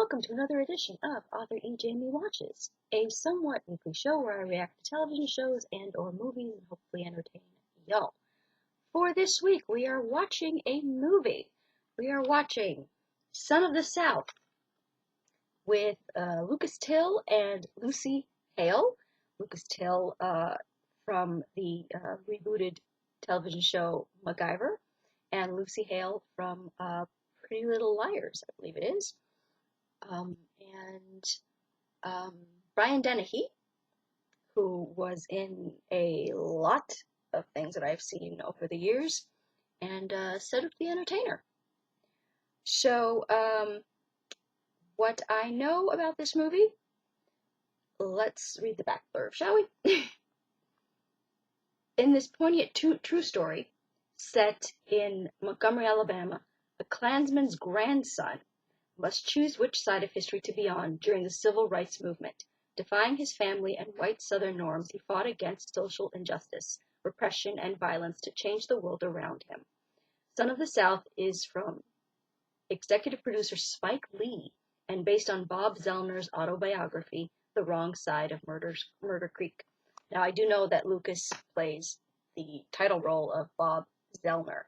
welcome to another edition of Author Ejamie Watches, a somewhat weekly show where I react to television shows and or movies and hopefully entertain y'all. For this week, we are watching a movie. We are watching Son of the South with Lucas Till and Lucy Hale. Lucas Till from the rebooted television show MacGyver, and Lucy Hale from Pretty Little Liars, I believe it is. Brian Dennehey, who was in a lot of things that I've seen over the years, and Cedric the Entertainer. So, what I know about this movie, let's read the back blurb, shall we? In this poignant true story, set in Montgomery, Alabama, a Klansman's grandson must choose which side of history to be on during the Civil Rights Movement. Defying his family and white Southern norms, he fought against social injustice, repression, and violence to change the world around him. Son of the South is from executive producer Spike Lee and based on Bob Zellner's autobiography, The Wrong Side of Murder Creek. Now, I do know that Lucas plays the title role of Bob Zellner.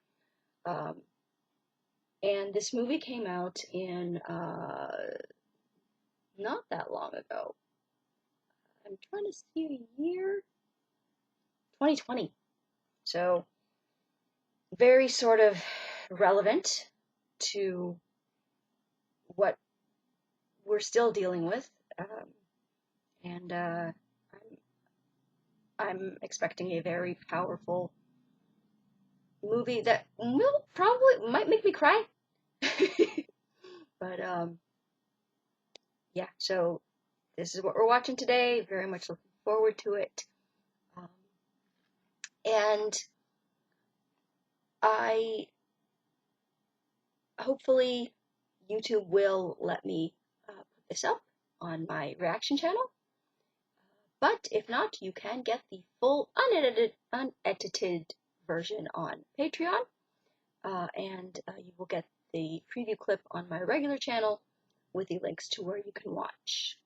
And this movie came out in not that long ago. I'm trying to see a year. 2020. So very sort of relevant to what we're still dealing with. I'm expecting a very powerful movie that might make me cry. But yeah, so this is what we're watching today. Very much looking forward to it. And hopefully YouTube will let me put this up on my reaction channel. But if not, you can get the full unedited version on Patreon. And you will get the preview clip on my regular channel with the links to where you can watch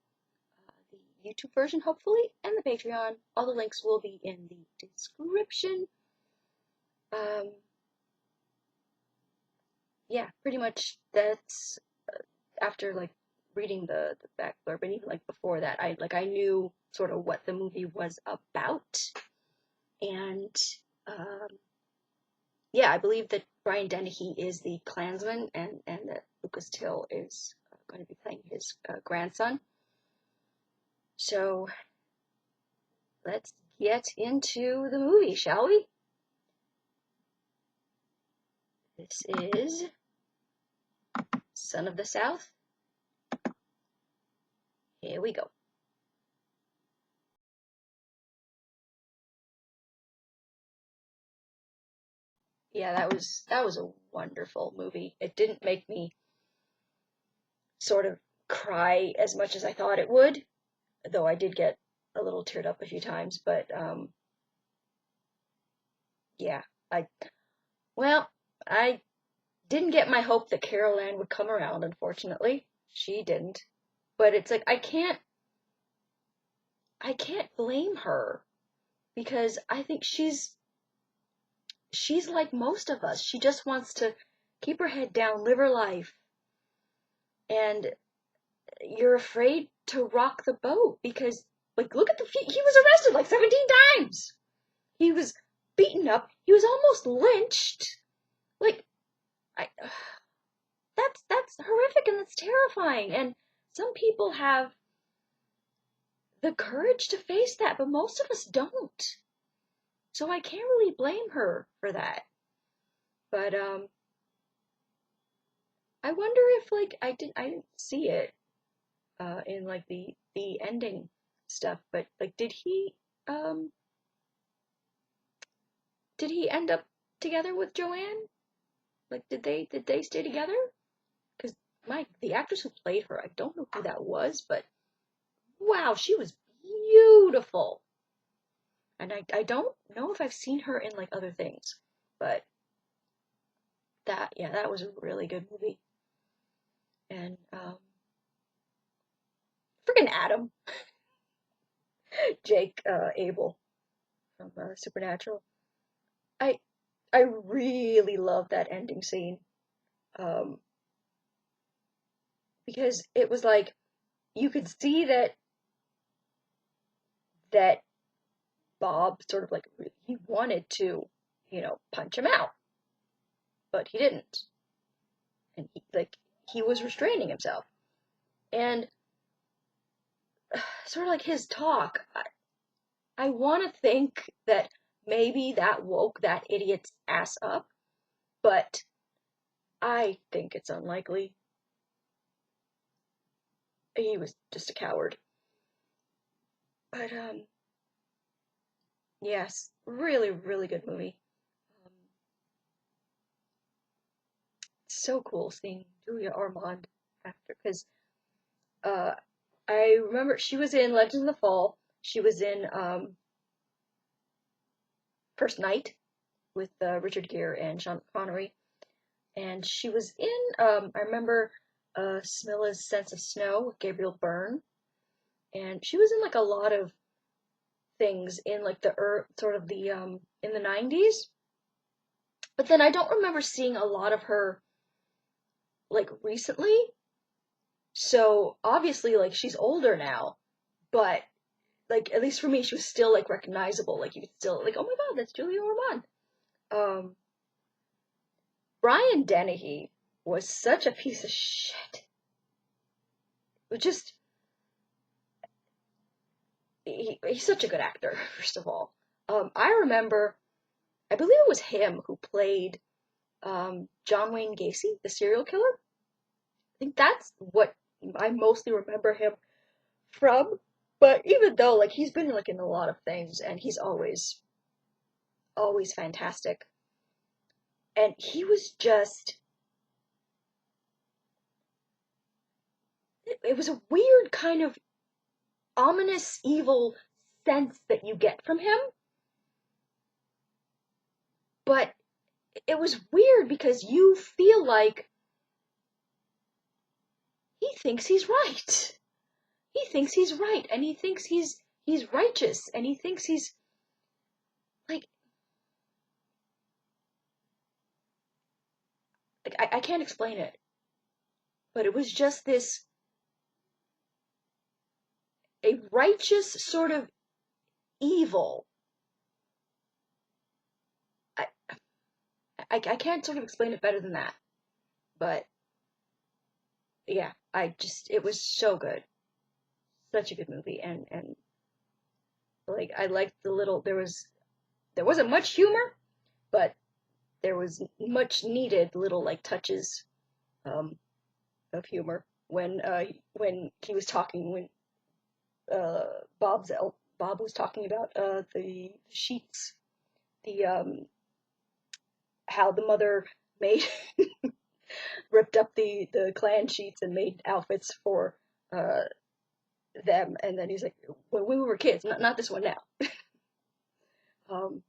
the YouTube version, hopefully, and the Patreon. All the links will be in the description. Yeah, pretty much that's after like reading the back blurb, and even like before that, I knew sort of what the movie was about. And yeah, I believe that Brian Dennehey is the Klansman, and that Lucas Till is going to be playing his grandson. So let's get into the movie, shall we? This is Son of the South. Here we go. Yeah, that was a wonderful movie. It didn't make me sort of cry as much as I thought it would, though I did get a little teared up a few times. But yeah, I didn't get my hope that Carol Ann would come around. Unfortunately, she didn't. But it's like I can't blame her, because I think she's like most of us. She just wants to keep her head down, live her life, and you're afraid to rock the boat because, like, look at he was arrested like 17 times. He was beaten up. He was almost lynched. Like, that's horrific and that's terrifying. And some people have the courage to face that, but most of us don't. So I can't really blame her for that. But I wonder if, like, I didn't see it in like the ending stuff, but like did he end up together with Joanne? Like did they stay together? Because the actress who played her, I don't know who that was, but wow, she was beautiful. And I don't know if I've seen her in like other things, but that was a really good movie. And Freaking Adam, Jake, Abel from Supernatural. I I really love that ending scene, um, because it was like you could see that Bob sort of like he wanted to, punch him out, but he didn't, and he was restraining himself, and sort of like his talk. I want to think that maybe that woke that idiot's ass up, but I think it's unlikely. He was just a coward. But yes, really, really good movie. Um, so cool seeing Julia Ormond after, because uh, I remember she was in Legends of the Fall. She was in First Night with Richard Gere and Sean Connery, and she was in I remember Smilla's Sense of Snow with Gabriel Byrne, and she was in like a lot of things in like the sort of the in the 90s. But then I don't remember seeing a lot of her like recently. So obviously like she's older now, but like at least for me she was still like recognizable. Like you could still like, oh my god, that's Julia Ormond. Um Brian Dennehey was such a piece of shit. It was just he's such a good actor, first of all. I remember, I believe it was him who played John Wayne Gacy, the serial killer. I think that's what I mostly remember him from. But even though, like, he's been like in a lot of things, and he's always fantastic. And he was just, it was a weird kind of ominous, evil sense that you get from him. But it was weird because you feel like he thinks he's right. He thinks he's right, and he thinks he's righteous, and he thinks he's like I can't explain it, but it was just this a righteous sort of evil. I I can't sort of explain it better than that. But yeah, it was so good, such a good movie, and like I liked there wasn't much humor, but there was much needed little like touches um of humor when he was talking when Bob was talking about the sheets, the how the mother made ripped up the clan sheets and made outfits for uh them, and then he's like, when we were kids, not this one now. um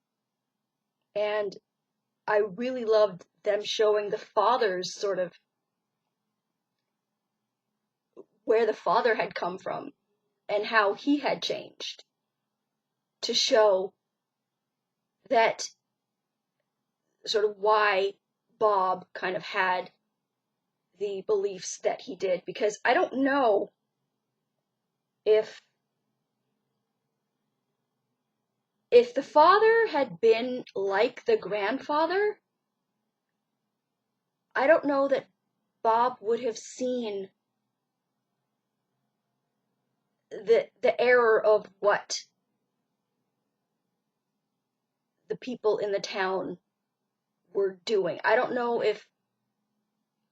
and I really loved them showing the father's sort of where the father had come from and how he had changed, to show that sort of why Bob kind of had the beliefs that he did, because I don't know if the father had been like the grandfather, I don't know that Bob would have seen the error of what the people in the town were doing. I don't know if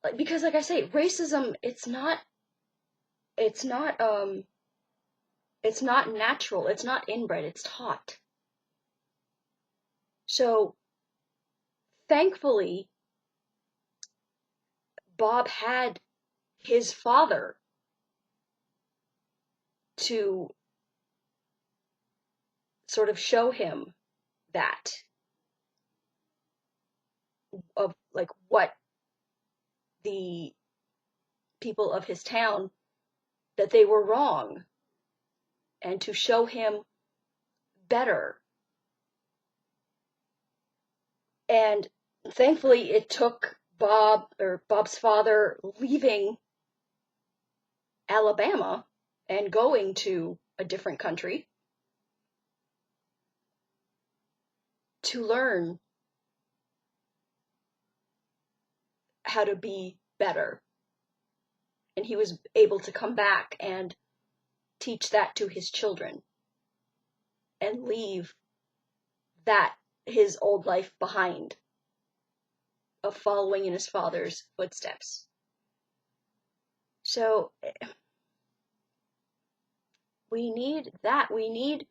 like, because like I say, racism, it's not it's not natural, it's not inbred, it's taught. So thankfully Bob had his father to sort of show him that of like what the people of his town that they were wrong and to show him better. And thankfully it took Bob's father leaving Alabama and going to a different country to learn how to be better. And he was able to come back and teach that to his children and leave that, his old life behind, of following in his father's footsteps. So we need that. We need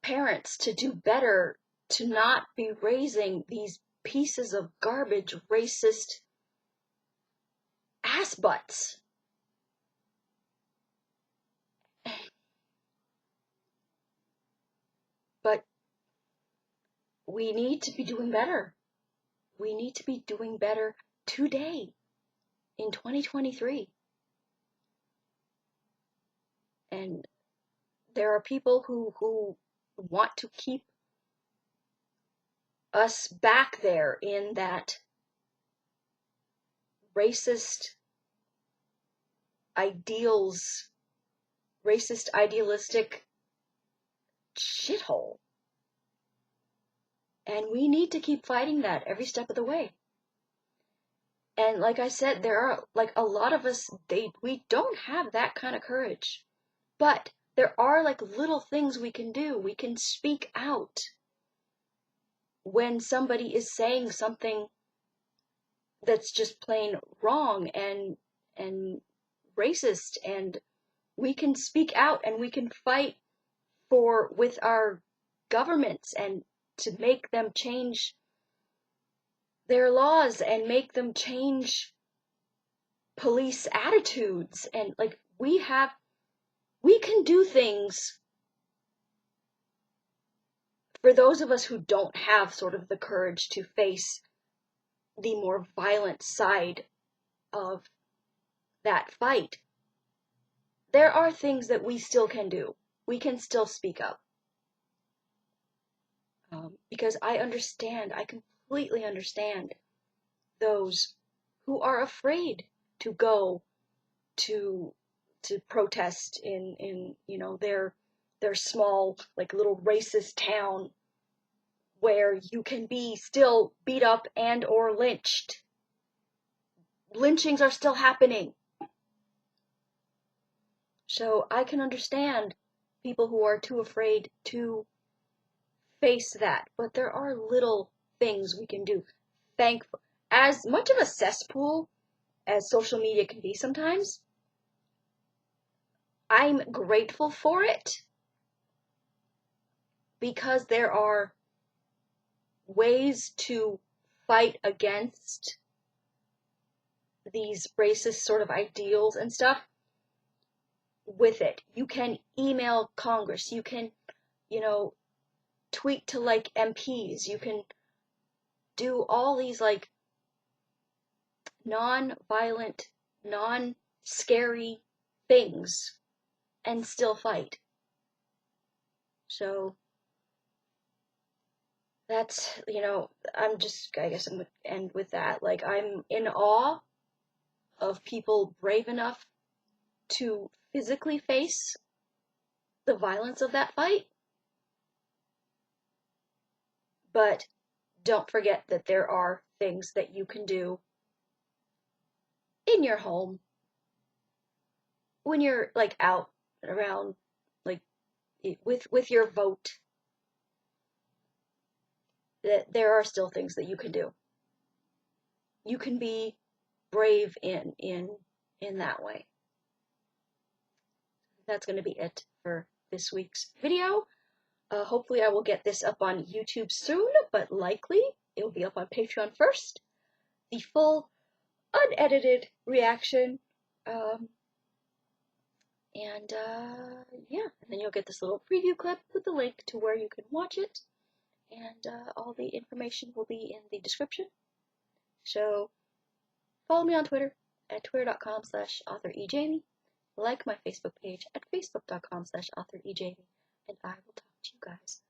parents to do better, to not be raising these pieces of garbage, racist ass butts. But we need to be doing better. We need to be doing better today, in 2023. And there are people who want to keep us back there in that racist ideals, racist idealistic shithole. And we need to keep fighting that every step of the way. And like I said, there are, like, a lot of us, we don't have that kind of courage. But there are, like, little things we can do. We can speak out when somebody is saying something that's just plain wrong and racist, and we can speak out and we can fight with our governments and to make them change their laws and make them change police attitudes. And like, we can do things for those of us who don't have sort of the courage to face the more violent side of that fight. There are things that we still can do. We can still speak up. Because I completely understand those who are afraid to go to protest in their small, like, little racist town where you can be still beat up and or lynched. Lynchings are still happening. So I can understand people who are too afraid to face that, but there are little things we can do. As much of a cesspool as social media can be sometimes, I'm grateful for it because there are ways to fight against these racist sort of ideals and stuff with it. You can email Congress, you can, tweet to, like, MPs, you can do all these, like, non-violent, non-scary things and still fight. So that's, I guess I'm going to end with that. Like, I'm in awe of people brave enough to physically face the violence of that fight. But don't forget that there are things that you can do in your home when you're, like, out and around, like, with your vote. That there are still things that you can do. You can be brave in that way. That's going to be it for this week's video. Hopefully I will get this up on YouTube soon, but likely it will be up on Patreon first. The full, unedited reaction. Yeah, and then you'll get this little preview clip with the link to where you can watch it. And all the information will be in the description. So follow me on Twitter at twitter.com/author Ejamie. like my Facebook page at facebook.com/authorejamie, and I will talk to you guys